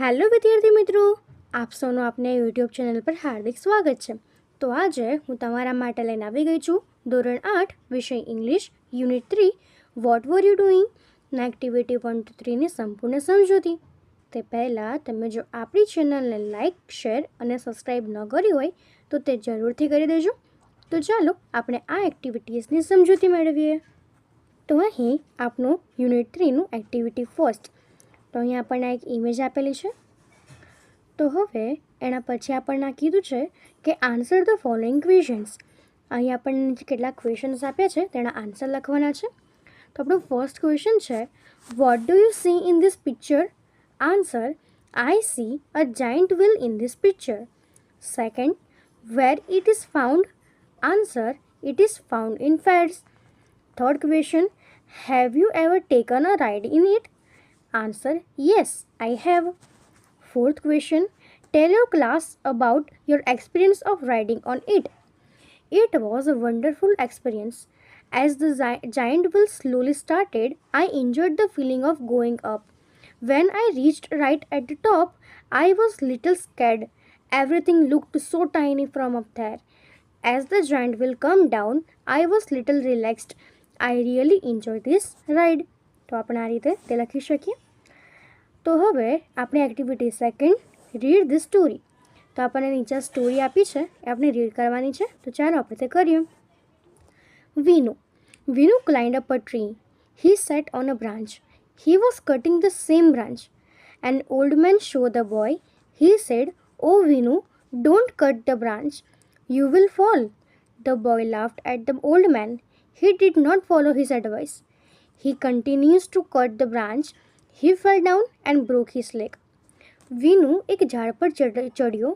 Hello વિદ્યાર્થી મિત્રો, આપ સૌનું આપને યુટ્યુબ ચેનલ પર હાર્દિક સ્વાગત છે. તો આજે હું તમારા માટે લઈને આવી ગઈ છું ધોરણ 8 વિષય English unit 3 what are you doing ના એક્ટિવિટી 1 to 3ની સંપૂર્ણ સમજૂતી. તે પહેલાં તમે જો આપણી ચેનલને લાઇક, શેર અને સબસ્ક્રાઈબ ન કરી હોય તો તે જરૂરથી કરી દેજો. તો ચાલો આપણે આ એક્ટિવિટીઝની સમજૂતી મેળવીએ. તો અહીં આપણું યુનિટ 3નું એક્ટિવિટી ફર્સ્ટ. તો અહીં આપણને એક ઇમેજ આપેલી છે. તો હવે એના પછી આપણને કીધું છે કે આન્સર ધ ફોલોઈંગ ક્વેશ્ચન્સ. અહીં આપણને કેટલાક ક્વેશ્ચન્સ આપ્યા છે તેના આન્સર લખવાના છે. તો આપણો ફર્સ્ટ ક્વેશ્ચન છે, what do you see in this picture? Answer, I see a giant wheel in this picture. Second, where it is found? Answer, it is found in fairs. Third question, have you ever taken a ride in it? Answer, yes, I have. Fourth question, tell your class about your experience of riding on it. It was a wonderful experience. As the giant wheel slowly started, I enjoyed the feeling of going up. When I reached right at the top, I was little scared. Everything looked so tiny from up there. As the giant wheel came down, I was little relaxed. I really enjoyed this ride. તો આપણે આ રીતે તે લખી શકીએ. તો હવે આપણે activity second, read the story. તો આપણને નીચે સ્ટોરી આપી છે એ આપણે રીડ કરવાની છે. તો ચાલો આપણે તે કરીએ. Vinu climbed up a tree. He sat on a branch. He was cutting the same branch. An old man showed the boy. He said, "Oh Vinu, don't cut the branch. You will fall." The boy laughed at the old man. He did not follow his advice. He continues to cut the branch. He fell down and broke his leg. Vinu એક ઝાડ પર ચડ્યો.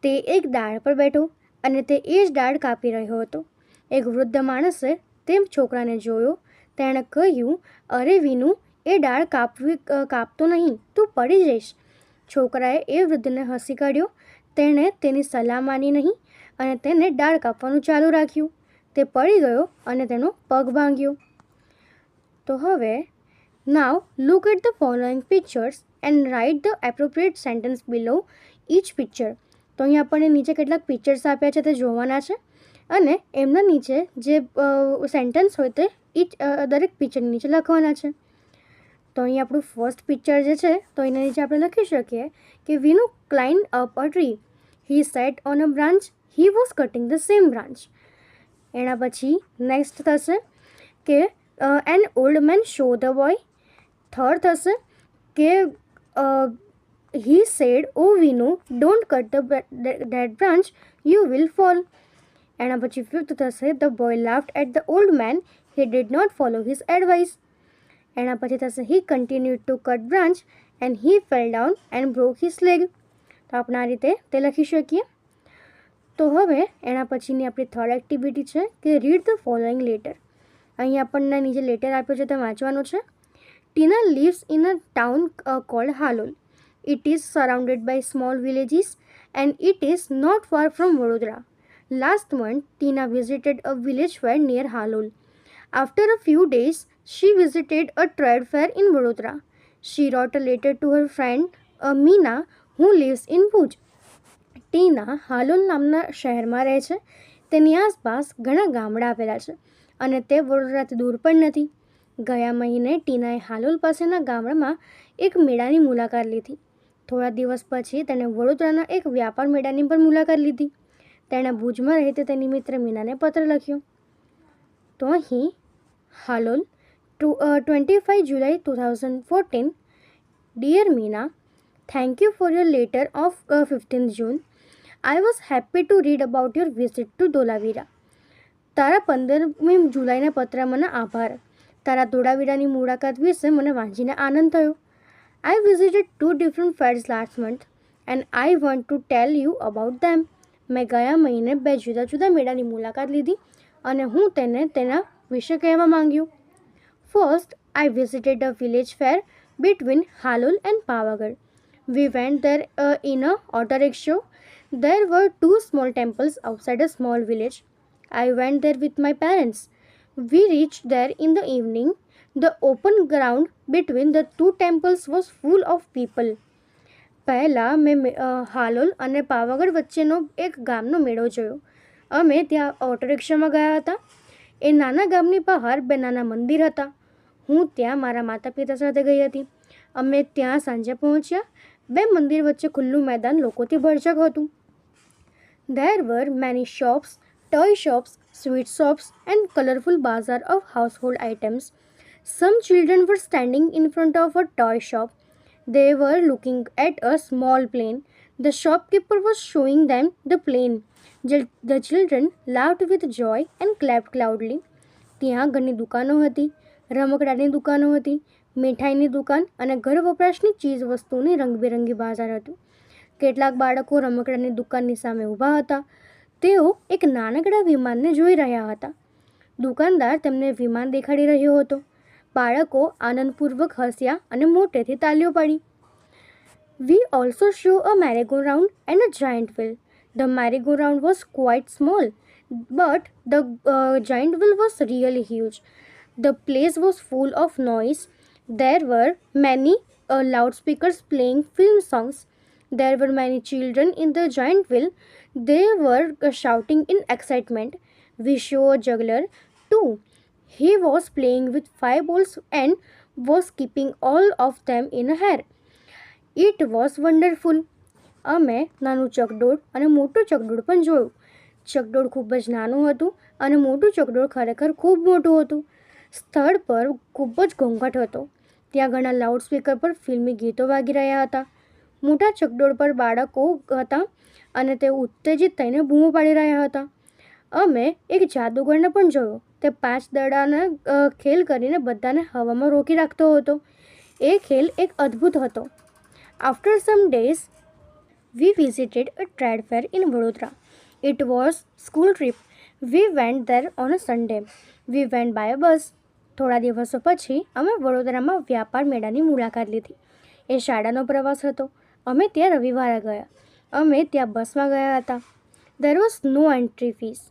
તે એક ડાળ પર બેઠો અને તે એ જ ડાળ કાપી રહ્યો હતો. એક વૃદ્ધ માણસે તે છોકરાને જોયો. તેણે કહ્યું, અરે વિનુ, એ ડાળ કાપતો નહીં, તું પડી જઈશ. છોકરાએ એ વૃદ્ધને હસી કાઢ્યો. તેણે તેની સલાહ માની નહીં અને તેને ડાળ કાપવાનું ચાલુ રાખ્યું. તે પડી ગયો અને તેનો પગ ભાંગ્યો. તો હવે now look at the following pictures and write the appropriate sentence below each picture. તો અહીં આપણને નીચે કેટલાક પિક્ચર્સ આપ્યા છે તે જોવાના છે અને એમના નીચે જે સેન્ટેન્સ હોય તે દરેક પિક્ચરની નીચે લખવાના છે. તો અહીં આપણું ફર્સ્ટ પિક્ચર જે છે તો એના નીચે આપણે લખી શકીએ કે Vinu climb up a tree. He sat on a branch. He was cutting the same branch. એના પછી નેક્સ્ટ થશે કે an old man showed the boy. Third થશે કે he said, "Oh Vinu, don't cut that branch, you will fall." એના પછી fifth થશે, the boy laughed at the old man. He did not follow his advice. એના પછી થશે, he continued to cut branch and he fell down and broke his leg. તો આપણે આ રીતે તે લખી શકીએ. તો હવે એના પછીની આપણી થર્ડ એક્ટિવિટી છે કે રીડ ધ ફોલોઈંગ લેટર. અહીં આપણને નીચે લેટર આપ્યો છે તે વાંચવાનું છે. ટીના lives in a town called Halol. It is surrounded by small villages and it is not far from Vadodara. Last month, Tina visited a village fair near Halol. After a few days, she visited a trade fair in Vadodara. She wrote a letter to her friend Meena, who lives in Bhuj. ટીના હાલોલ નામના શહેરમાં રહે છે. તેની આસપાસ ઘણા ગામડા આવેલા છે અને તે વડોદરાથી દૂર પણ નથી. ગયા મહિને ટીનાએ હાલોલ પાસેના ગામડામાં એક મેળાની મુલાકાત લીધી. થોડા દિવસ પછી તેણે વડોદરાના એક વ્યાપાર મેળાની પણ મુલાકાત લીધી. તેણે ભુજમાં રહેતી તેની મિત્ર મીનાને પત્ર લખ્યો. તો અહીં Halol 25 July 2014. Dear Meena, thank you for your letter of 15th June. I was happy to read about your visit to Dholavira. તારા 15મી જુલાઈના પત્ર મને આભાર. તારા ધોળાવીરાની મુલાકાત વિશે મને વાંચીને આનંદ થયો. I visited 2 different fairs last month and I want to tell you about them. મેં ગયા મહિને 2 જુદા જુદા મેળાની મુલાકાત લીધી અને હું તેને તેના વિશે કહેવા માંગ્યું. First, I visited a village fair between Halol and Pavagadh. We went there in a auto rickshaw. There were 2 small temples outside a small village. I went there with my parents. We reached there in the evening. The open ground between the 2 temples was full of people. પહેલાં મેં હાલોલ અને પાવાગઢ વચ્ચેનો એક ગામનો મેળો જોયો. અમે ત્યાં ઓટો રિક્ષામાં ગયા હતા. એ નાના ગામની બહાર બે નાના મંદિર હતા. હું ત્યાં મારા માતા પિતા સાથે ગઈ હતી. અમે ત્યાં સાંજે પહોંચ્યા. બે મંદિર વચ્ચે ખુલ્લું મેદાન લોકોથી ભરચક હતું. There were many shops, toy shops, sweet shops, and colorful bazaar of household items. Some children were standing in front of a toy shop. They were looking at a small plane. The shopkeeper was showing them the plane. The children laughed with joy and clapped loudly. ત્યાં ઘણી દુકાનો હતી, રમકડાની દુકાનો હતી, મીઠાઈની દુકાન અને ઘર વપરાશની ચીજ વસ્તુની રંગબેરંગી બાજાર હતું. કેટલાક બાળકો રમકડાની દુકાનની સામે ઊભા હતા. તેઓ એક નાનકડા વિમાનને જોઈ રહ્યા હતા. દુકાનદાર તેમને વિમાન દેખાડી રહ્યો હતો. બાળકો આનંદપૂર્વક હસ્યા અને મોટેથી તાલીઓ પાડી. We also show a merry-go-round and a giant wheel. The merry-go-round was quite small, but the giant wheel was really huge. The place was full of noise. There were many loudspeakers playing film songs. There were many children in the giant wheel. They were shouting in excitement. We saw a juggler too. He was playing with 5 balls and was keeping all of them in a hair. It was wonderful. અમે નાનું ચકડોળ અને મોટું ચકડોળ પણ જોયું. ચકડોળ ખૂબ જ નાનું હતું અને મોટું ચકડોળ ખરેખર ખૂબ મોટું હતું. સ્થળ પર ખૂબ જ ઘોંઘાટ હતો. ત્યાં ઘણા લાઉડસ્પીકર પર ફિલ્મી ગીતો વાગી રહ્યા હતા. મોટા ચકડોળ પર બાળકો હતા અને તેઓ ઉત્તેજિત થઈને બૂમો પાડી રહ્યા હતા. અમે એક જાદુગરને પણ જોયો. તે 5 દડાના ખેલ કરીને બધાને હવામાં રોકી રાખતો હતો. એ ખેલ એક અદ્ભુત હતો. After some days, we visited a trade fair in Vadodara. It was school trip. We went there on a Sunday. We went by a bus. થોડા દિવસો પછી અમે વડોદરામાં વ્યાપાર મેળાની મુલાકાત લીધી. એ શાળાનો પ્રવાસ હતો. અમે ત્યાં રવિવારે ગયા. અમે ત્યાં બસમાં ગયા હતા. There was no entry fees.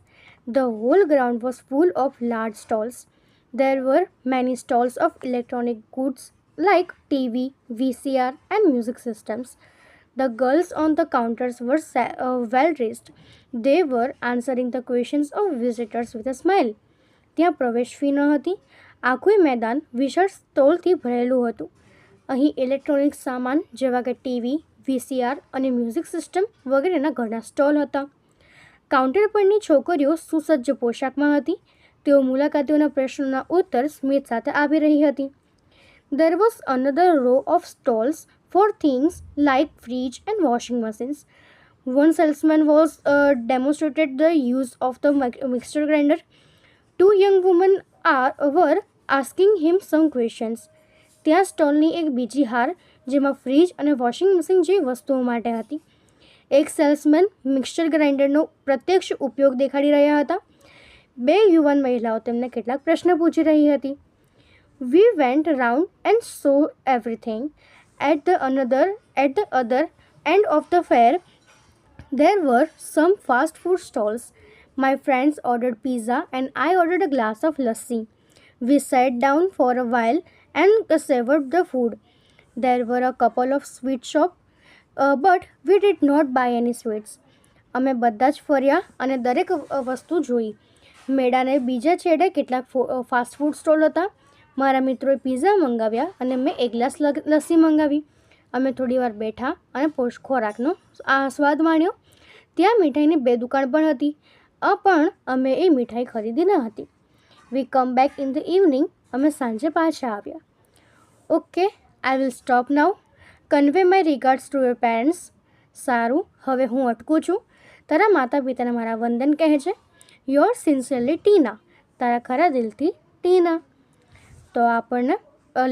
The whole ground was full of large stalls. There were many stalls of electronic goods like TV, VCR, and music systems. The girls on the counters were well dressed. They were answering the questions of visitors with a smile. ત્યાં પ્રવેશ fee ન હતી. આખું મેદાન વિશાળ સ્ટોલથી ભરેલું હતું. અહીં ઇલેક્ટ્રોનિક સામાન જેવા કે ટીવી, VCR અને મ્યુઝિક સિસ્ટમ વગેરેના ઘણા સ્ટોલ હતા. કાઉન્ટર પરની છોકરીઓ સુસજ્જ પોશાકમાં હતી. તેઓ મુલાકાતીઓના પ્રશ્નોના ઉત્તર સ્મિત સાથે આપી રહી હતી. There was another row of stalls for things like fridge and washing machines. One salesman was demonstrated the use of the mixer grinder. 2 young women were asking him some questions. ત્યાં સ્ટોલની એક બીજી હાર જેમાં ફ્રીજ અને washing machine જેવી વસ્તુઓ માટે હતી. એક સેલ્સમેન મિક્સર ગ્રાઇન્ડરનો પ્રત્યક્ષ ઉપયોગ દેખાડી રહ્યા હતા. 2 યુવાન મહિલાઓ તેમને કેટલાક પ્રશ્ન પૂછી રહી હતી. We went round and saw everything. At the other end of the fair, there were some fast food stalls. My friends ordered pizza and I ordered a glass of lassi. We sat down for a while and savored the food. There were a couple of sweet shops, but we did not buy any sweets. અમે બધા જ ફર્યા અને દરેક વસ્તુ જોઈ. મેળાને બીજા છેડે કેટલાક ફાસ્ટ ફૂડ સ્ટોલ હતા. મારા મિત્રોએ પિઝા મંગાવ્યા અને મેં એક ગ્લાસ લસ્સી મંગાવી. અમે થોડીવાર બેઠા અને ખોરાકનો સ્વાદ માણ્યો. ત્યાં મીઠાઈની 2 દુકાન પણ હતી, પણ અમે એ મીઠાઈ ખરીદી ન હતી. We come back in the evening. અમે સાંજે પાછા આવ્યા. Okay, I will stop now. Convey my regards to your parents. સારું, હવે હું અટકું છું. તારા માતા પિતાને મારા વંદન કહેજે. Yours sincerely, ટીના. તારા ખરા દિલથી, ટીના. તો આપણને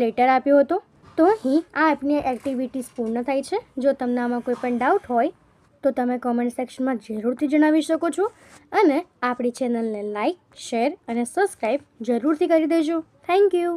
લેટર આપ્યો હતો. તો અહીં આ એપની એક્ટિવિટીઝ પૂર્ણ થાય છે. જો તમને આમાં કોઈ પણ ડાઉટ હોય તો તમે કોમેન્ટ સેક્શનમાં જરૂરથી જણાવી શકો છો અને આપણી ચેનલને લાઇક, શેર અને સબસ્ક્રાઈબ જરૂરથી કરી દેજો. Thank you.